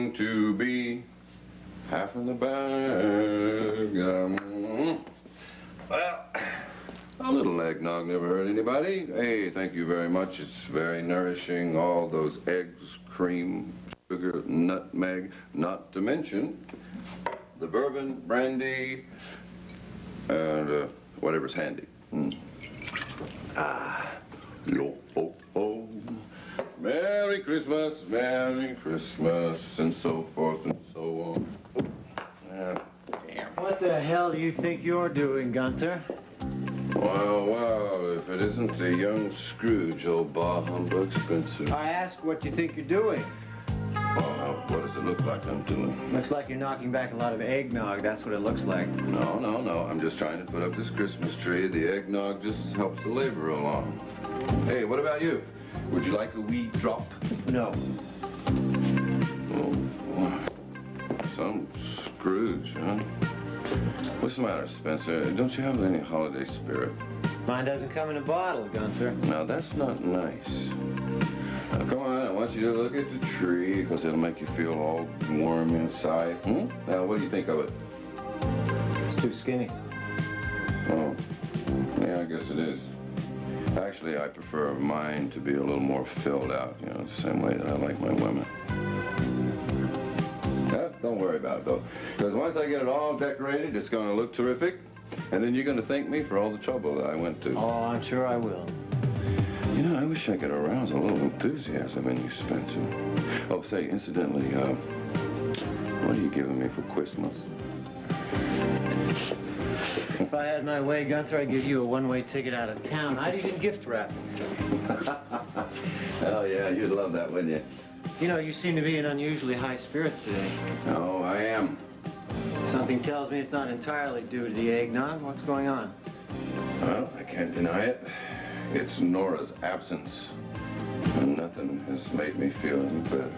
going to be half in the bag. Well, a little eggnog never hurt anybody. Hey, thank you very much. It's very nourishing. All those eggs, cream, sugar, nutmeg, not to mention the bourbon, brandy, and whatever's handy. Yo, oh, oh. Merry Christmas, and so forth and so on. Damn. What the hell do you think you're doing, Gunther? Well, if it isn't the young Scrooge, old bah humbug Spencer. I ask what you think you're doing. Well, what does it look like I'm doing? Looks like you're knocking back a lot of eggnog. That's what it looks like. No. I'm just trying to put up this Christmas tree. The eggnog just helps the labor along. Hey, what about you? Would you like a wee drop? No. Oh, some Scrooge, huh? What's the matter, Spencer? Don't you have any holiday spirit? Mine doesn't come in a bottle, Gunther. Now, that's not nice. Now, come on, I want you to look at the tree, because it'll make you feel all warm inside. Now, what do you think of it? It's too skinny. Oh, yeah, I guess it is. Actually, I prefer mine to be a little more filled out, you know, the same way that I like my women. Don't worry about it, though, because once I get it all decorated, it's going to look terrific, and then you're going to thank me for all the trouble that I went to. Oh, I'm sure I will. You know, I wish I could arouse a little enthusiasm in you, Spencer. Oh, say, incidentally, what are you giving me for Christmas? If I had my way, Gunther, I'd give you a one-way ticket out of town. I'd even gift wrap it. Hell yeah, you'd love that, wouldn't you? You know, you seem to be in unusually high spirits today. Oh, I am. Something tells me it's not entirely due to the eggnog. What's going on? Well, I can't deny it. It's Nora's absence. And nothing has made me feel any better.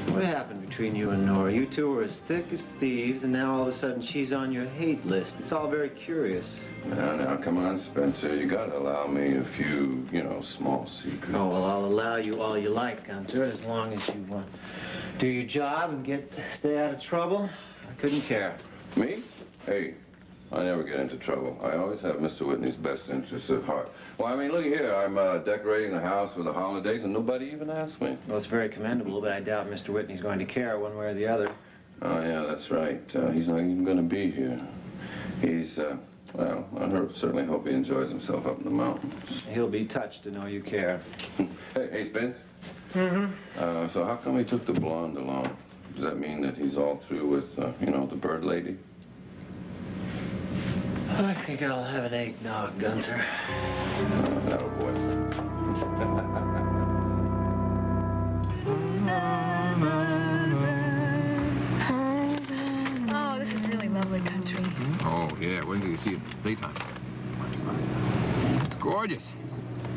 What happened between you and Nora? You two were as thick as thieves, and now all of a sudden she's on your hate list. It's all very curious. Now, come on, Spencer. You gotta allow me a few, you know, small secrets. Oh, well, I'll allow you all you like, Gunther, as long as you do your job and stay out of trouble. I couldn't care. Me? Hey, I never get into trouble. I always have Mr. Whitney's best interests at heart. Well, I mean, look here. I'm decorating the house for the holidays, and nobody even asked me. Well, it's very commendable, but I doubt Mr. Whitney's going to care one way or the other. Oh, yeah, that's right. He's not even going to be here. He's, well, I certainly hope he enjoys himself up in the mountains. He'll be touched to know you care. Hey, Spence? So how come he took the blonde along? Does that mean that he's all through with, you know, the bird lady? I think I'll have an eggnog, Gunther. That'll boy. Oh, this is really lovely country. Oh, yeah. Wait until you see it in the daytime. It's gorgeous.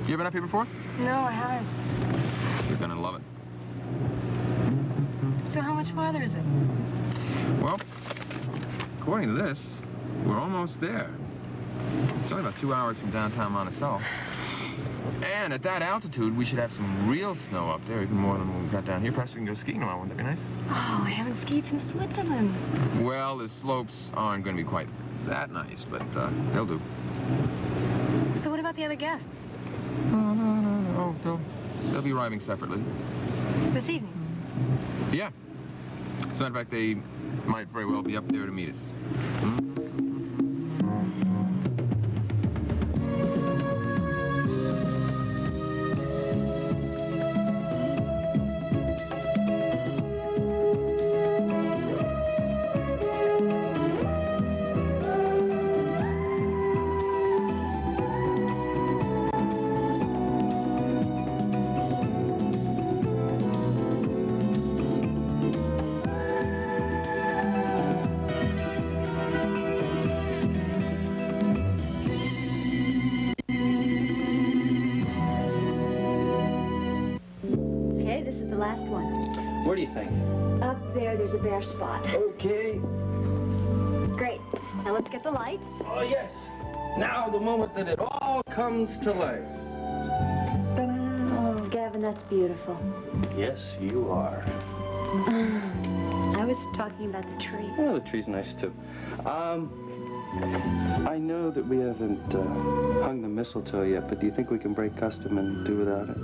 You ever been up here before? No, I haven't. You're gonna love it. So how much farther is it? Well, according to this, we're almost there. It's only about 2 hours from downtown Monticello. And at that altitude, we should have some real snow up there, even more than what we've got down here. Perhaps we can go skiing tomorrow. Wouldn't that be nice? Oh, I haven't skied since Switzerland. Well, the slopes aren't going to be quite that nice, but they'll do. So what about the other guests? No. They'll be arriving separately. This evening? Yeah. As a matter of fact, they might very well be up there to meet us. Where do you think? Up there, there's a bare spot. Okay. Great. Now let's get the lights. Oh, yes. Now the moment that it all comes to life. Oh, Gavin, that's beautiful. Yes, you are. was talking about the tree. Oh, the tree's nice, too. I know that we haven't hung the mistletoe yet, but do you think we can break custom and do without it?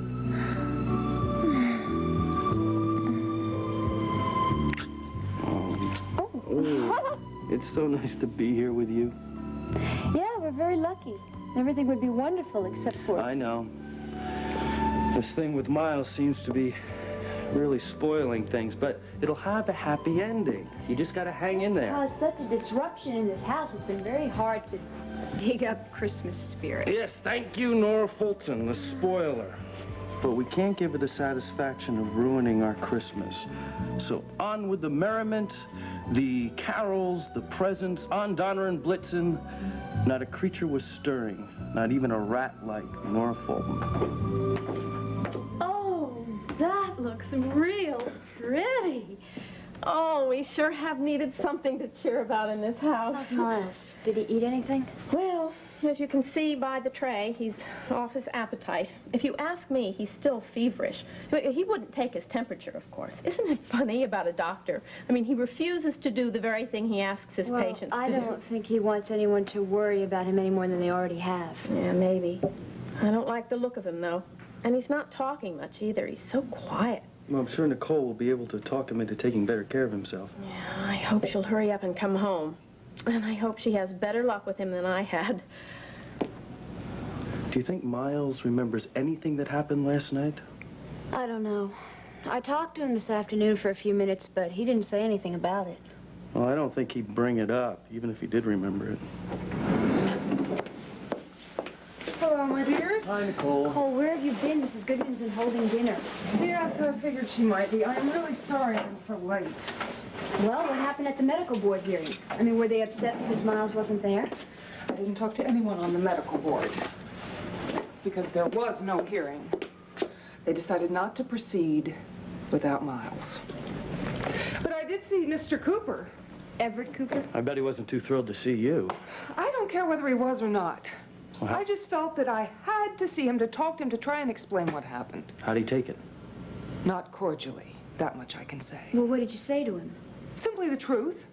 Oh, it's so nice to be here with you. Yeah, we're very lucky. Everything would be wonderful except for... I know. This thing with Miles seems to be really spoiling things, but it'll have a happy ending. You just gotta hang in there. Caused such a disruption in this house, it's been very hard to dig up Christmas spirit. Yes, thank you, Nora Fulton, the spoiler. But we can't give her the satisfaction of ruining our Christmas. So on with the merriment, the carols, the presents, on Donner and Blitzen. Not a creature was stirring, not even a rat like Nora Fulton. Oh, that looks real pretty. Oh, we sure have needed something to cheer about in this house. How's Miles? Did he eat anything? Well, as you can see by the tray, he's off his appetite. If you ask me, he's still feverish. He wouldn't take his temperature, of course. Isn't it funny about a doctor? I mean, he refuses to do the very thing he asks his patients to do. I don't think he wants anyone to worry about him any more than they already have. Yeah, maybe. I don't like the look of him, though. And he's not talking much, either. He's so quiet. Well, I'm sure Nicole will be able to talk him into taking better care of himself. Yeah, I hope she'll hurry up and come home. And I hope she has better luck with him than I had. Do you think Miles remembers anything that happened last night? I don't know. I talked to him this afternoon for a few minutes, but he didn't say anything about it. Well, I don't think he'd bring it up, even if he did remember it. Hello, my dears. Hi, Nicole. Cole, where have you been? Mrs. Goodman's been holding dinner. Yes, I figured she might be. I'm really sorry I'm so late. Well, what happened at the medical board hearing? I mean, were they upset because Miles wasn't there? I didn't talk to anyone on the medical board. It's because there was no hearing. They decided not to proceed without Miles. But I did see Mr. Cooper. Everett Cooper? I bet he wasn't too thrilled to see you. I don't care whether he was or not. Well, I just felt that I had to see him, to talk to him, to try and explain what happened. how'd he take it? Not cordially. That much I can say. Well, what did you say to him? Simply the truth.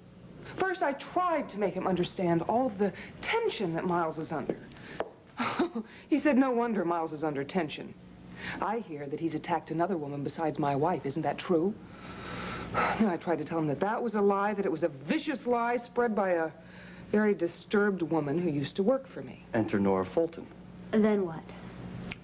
First, I tried to make him understand all of the tension that Miles was under. He said, no wonder Miles is under tension. I hear that he's attacked another woman besides my wife. Isn't that true? And I tried to tell him that that was a lie, that it was a vicious lie spread by a very disturbed woman who used to work for me. Enter Nora Fulton. And then what?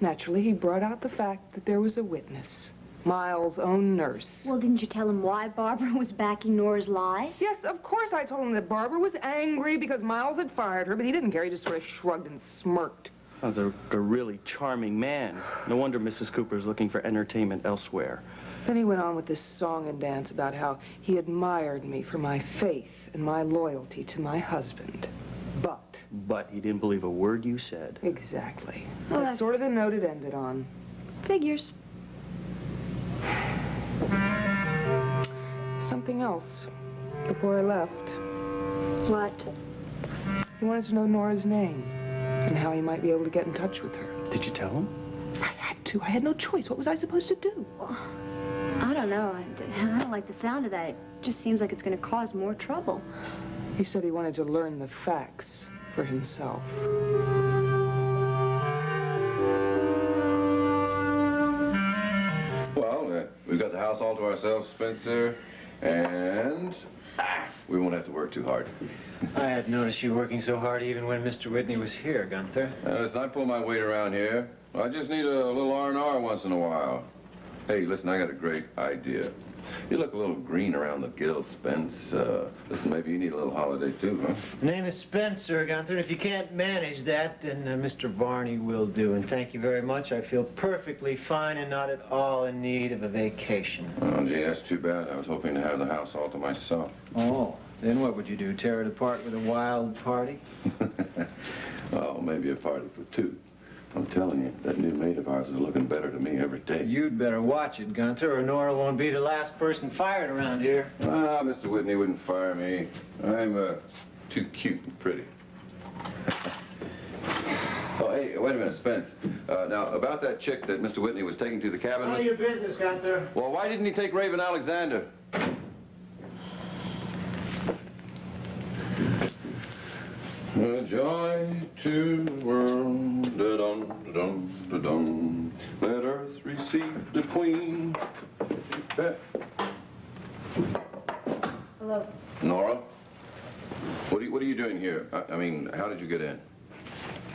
Naturally, he brought out the fact that there was a witness, Miles' own nurse. Well, didn't you tell him why Barbara was backing Nora's lies? Yes, of course I told him that Barbara was angry because Miles had fired her, but he didn't care. He just sort of shrugged and smirked. Sounds like a really charming man. No wonder Mrs. Cooper's looking for entertainment elsewhere. Then he went on with this song and dance about how he admired me for my faith and my loyalty to my husband. But he didn't believe a word you said. Exactly. Well, That's sort of the note it ended on. Figures. Something else before I left. What? He wanted to know Nora's name and how he might be able to get in touch with her. Did you tell him? I had to. I had no choice. What was I supposed to do? I don't know. I don't like the sound of that. It just seems like it's going to cause more trouble. He said he wanted to learn the facts for himself. Well, we've got the house all to ourselves, Spencer, and we won't have to work too hard. I had noticed you working so hard even when Mr. Whitney was here, Gunther. Listen, I pull my weight around here. I just need a little R&R once in a while. Hey, listen, I got a great idea. You look a little green around the gills, Spence. Listen, maybe you need a little holiday too, huh? The name is Spencer, Gunther, and if you can't manage that, then Mr. Varney will do. And thank you very much. I feel perfectly fine and not at all in need of a vacation. Oh, gee, that's too bad. I was hoping to have the house all to myself. Oh, then what would you do? Tear it apart with a wild party? Oh, maybe a party for two. I'm telling you, that new maid of ours is looking better to me every day. You'd better watch it, Gunther, or Nora won't be the last person fired around here. Ah, Mr. Whitney wouldn't fire me. I'm too cute and pretty. Oh, hey, wait a minute, Spence. Now, about that chick that Mr. Whitney was taking to the cabin... None of your business, Gunther. Well, why didn't he take Raven Alexander? A joy to the world, da-dum, da-dum, da-dum. Let earth receive the queen. Hello. Nora? What are you doing here? I mean, how did you get in?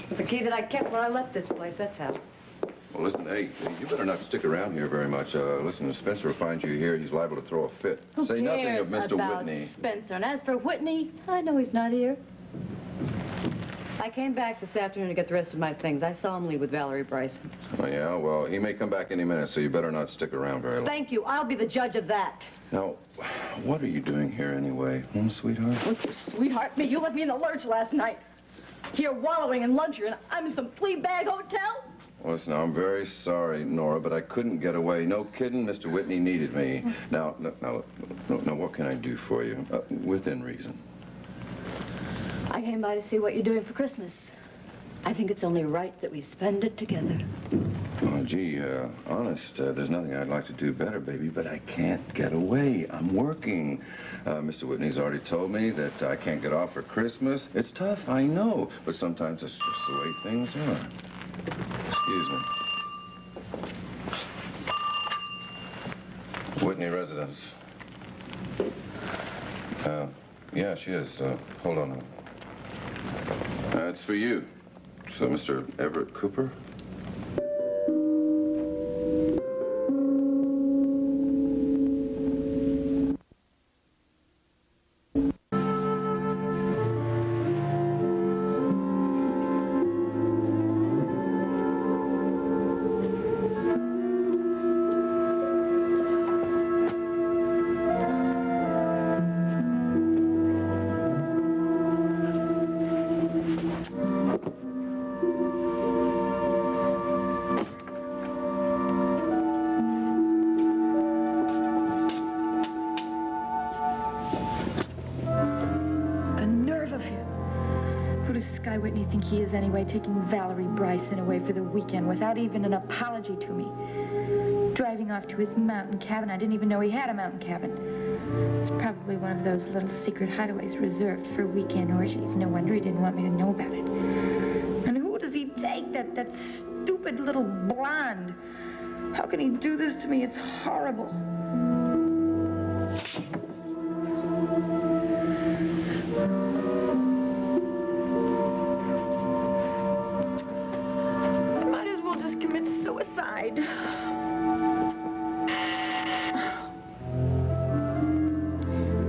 With the key that I kept when I left this place, that's how. Well, listen, hey, you better not stick around here very much. Listen, if Spencer will find you here, he's liable to throw a fit. Say nothing of Mr. about Whitney. Spencer. And as for Whitney, I know he's not here. I came back this afternoon to get the rest of my things. I saw him leave with Valerie Bryson. Oh, yeah? Well, he may come back any minute, so you better not stick around very long. Thank you. I'll be the judge of that. Now, what are you doing here anyway, sweetheart? Oh, sweetheart, me, you left me in the lurch last night. Here wallowing in luxury, and I'm in some flea bag hotel? Well, listen, I'm very sorry, Nora, but I couldn't get away. No kidding, Mr. Whitney needed me. Now, what can I do for you? Within reason. I came by to see what you're doing for Christmas. I think it's only right that we spend it together. Oh, gee, honest, there's nothing I'd like to do better, baby, but I can't get away. I'm working. Mr. Whitney's already told me that I can't get off for Christmas. It's tough, I know, but sometimes it's just the way things are. Excuse me. Whitney residence. Yeah, she is. Hold on. It's for you. So, Mr. Everett Cooper? He is anyway, taking Valerie Bryson away for the weekend without even an apology to me. Driving off to his mountain cabin. I didn't even know he had a mountain cabin. It's probably one of those little secret hideaways reserved for weekend orgies. No wonder he didn't want me to know about it. And who does he take? That stupid little blonde. How can he do this to me? It's horrible.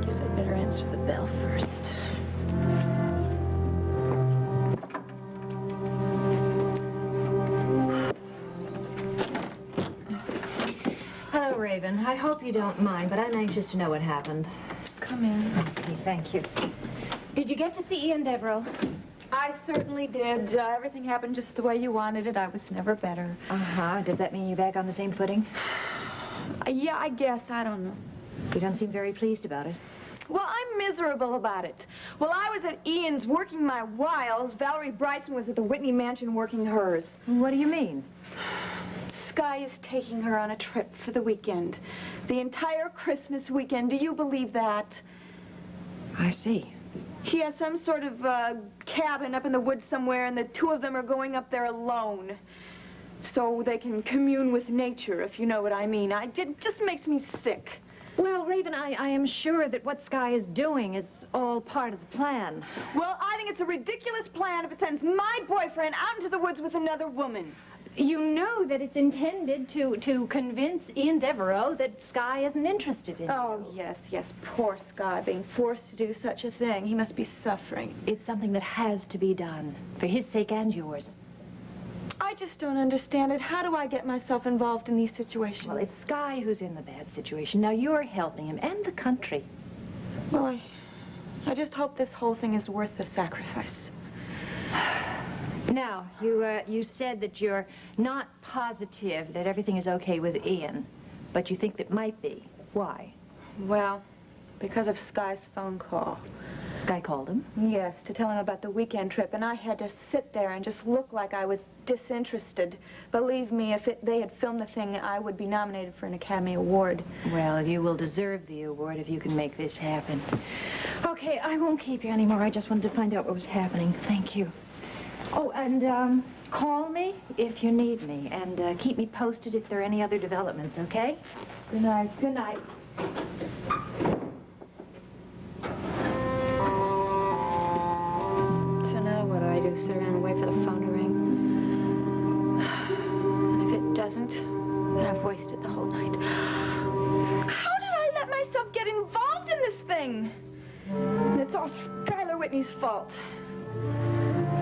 Guess I'd better answer the bell first. Hello, Raven. I hope you don't mind, but I'm anxious to know what happened. Come in. Okay, thank you. Did you get to see Ian Devereaux? I certainly did. Everything happened just the way you wanted it. I was never better. Uh-huh. Does that mean you're back on the same footing? Yeah, I guess. I don't know. You don't seem very pleased about it. Well, I'm miserable about it. While I was at Ian's working my wiles, Valerie Bryson was at the Whitney Mansion working hers. What do you mean? Sky is taking her on a trip for the weekend. The entire Christmas weekend. Do you believe that? I see. He has some sort of cabin up in the woods somewhere, and the two of them are going up there alone. So they can commune with nature, if you know what I mean. It just makes me sick. Well, Raven, I am sure that what Sky is doing is all part of the plan. Well, I think it's a ridiculous plan if it sends my boyfriend out into the woods with another woman. You know that it's intended to convince Ian Devereaux that Sky isn't interested in Oh, you. yes, poor Sky, being forced to do such a thing. He must be suffering. It's something that has to be done, for his sake and yours. I just don't understand it. How do I get myself involved in these situations? Well, it's Sky who's in the bad situation. Now, you're helping him and the country. Well, I just hope this whole thing is worth the sacrifice. Now, you said that you're not positive that everything is okay with Ian, but you think that might be. Why? Well, because of Sky's phone call. Sky called him? Yes, to tell him about the weekend trip, and I had to sit there and just look like I was disinterested. Believe me, if they had filmed the thing, I would be nominated for an Academy Award. Well, you will deserve the award if you can make this happen. Okay, I won't keep you anymore. I just wanted to find out what was happening. Thank you. Oh, and, call me if you need me, and keep me posted if there are any other developments, okay? Good night. Good night. So now what do I do? Sit around and wait for the phone to ring? And if it doesn't, then I've wasted the whole night. How did I let myself get involved in this thing? And it's all Skylar Whitney's fault.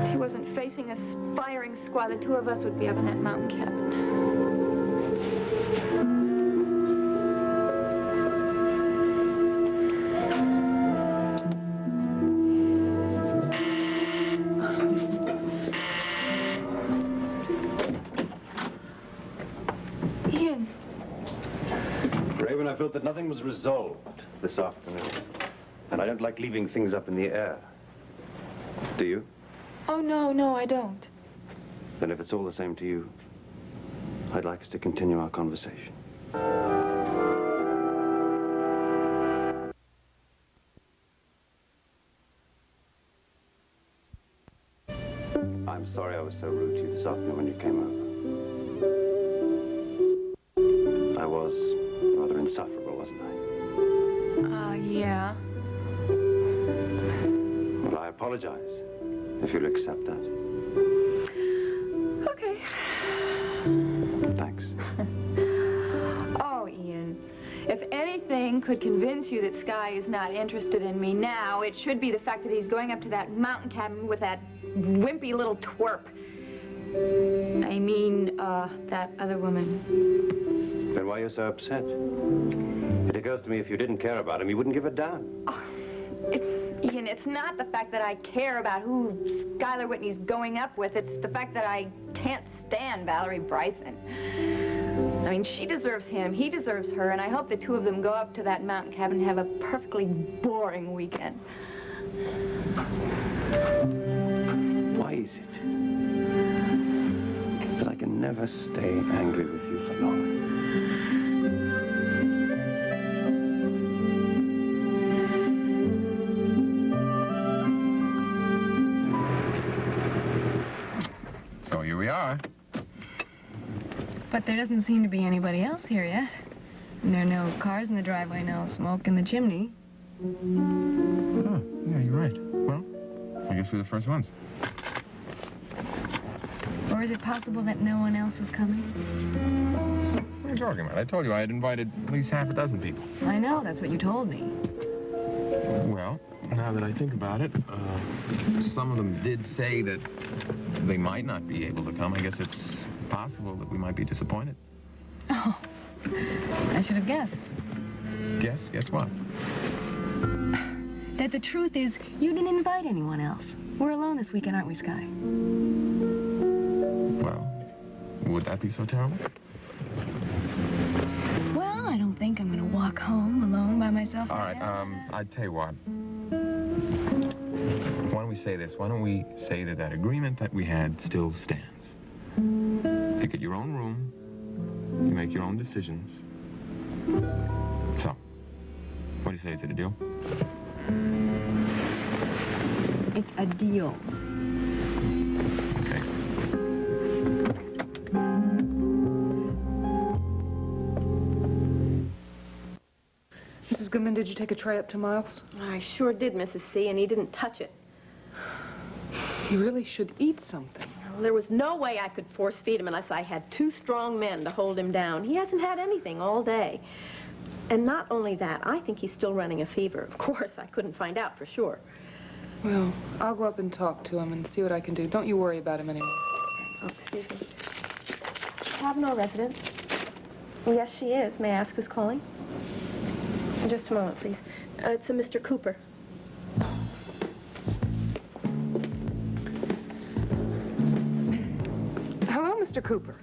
If he wasn't facing a firing squad, the two of us would be up in that mountain cabin. Ian. Raven, I felt that nothing was resolved this afternoon. And I don't like leaving things up in the air. Do you? Oh, no, I don't. Then if it's all the same to you, I'd like us to continue our conversation. I'm sorry I was so rude to you this afternoon when you came over. I was rather insufferable, wasn't I? Yeah. Well, I apologize, if you'll accept that. Okay. Thanks. Oh, Ian, if anything could convince you that Sky is not interested in me now, it should be the fact that he's going up to that mountain cabin with that wimpy little twerp. I mean, that other woman. Then why are you so upset? It occurs to me if you didn't care about him, you wouldn't give a damn. Oh, Ian, it's not the fact that I care about who Skylar Whitney's going up with. It's the fact that I can't stand Valerie Bryson. I mean, she deserves him, he deserves her, and I hope the two of them go up to that mountain cabin and have a perfectly boring weekend. Why is it that I can never stay angry with you for long? So here we are. But there doesn't seem to be anybody else here yet. And there are no cars in the driveway, no smoke in the chimney. Oh, yeah, you're right. Well, I guess we're the first ones. Or is it possible that no one else is coming? What are you talking about? I told you I had invited at least half a dozen people. I know, that's what you told me. Well, now that I think about it, some of them did say that they might not be able to come. I guess it's possible that we might be disappointed. Oh, I should have guessed. Guess what? That the truth is, you didn't invite anyone else. We're alone this weekend, aren't we, Sky? Well, would that be so terrible? Well, I don't think I'm going to walk home alone by myself. All right, I'd tell you what. Why don't we say this? Why don't we say that that agreement that we had still stands? You get your own room. You make your own decisions. So, what do you say? Is it a deal? It's a deal. Okay. Mrs. Goodman, did you take a tray up to Miles? I sure did, Mrs. C, and he didn't touch it. He really should eat something. Well, there was no way I could force feed him unless I had two strong men to hold him down. He hasn't had anything all day. And not only that, I think he's still running a fever. Of course, I couldn't find out for sure. Well, I'll go up and talk to him and see what I can do. Don't you worry about him anymore. Oh, excuse me. Have no residence? Yes, she is. May I ask who's calling? Just a moment, please. It's a Mr. Cooper. Hello, Mr. Cooper.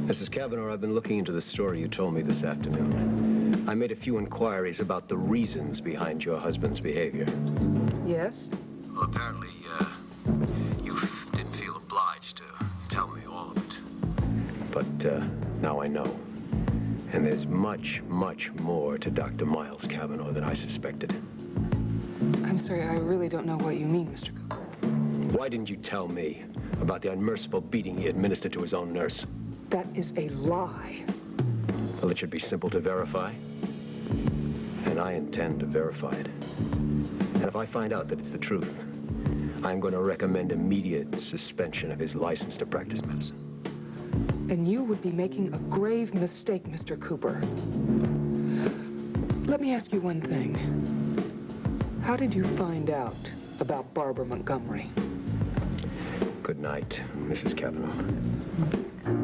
Mrs. Kavanaugh, I've been looking into the story you told me this afternoon. I made a few inquiries about the reasons behind your husband's behavior. Yes? Well, apparently, you didn't feel obliged to tell me all of it. But now I know. And there's much, much more to Dr. Miles Cavanaugh than I suspected. I'm sorry, I really don't know what you mean, Mr. Cooper. Why didn't you tell me about the unmerciful beating he administered to his own nurse? That is a lie. Well, it should be simple to verify. And I intend to verify it. And if I find out that it's the truth, I'm going to recommend immediate suspension of his license to practice medicine. And you would be making a grave mistake, Mr. Cooper. Let me ask you one thing. How did you find out about Barbara Montgomery? Good night, Mrs. Cavanaugh.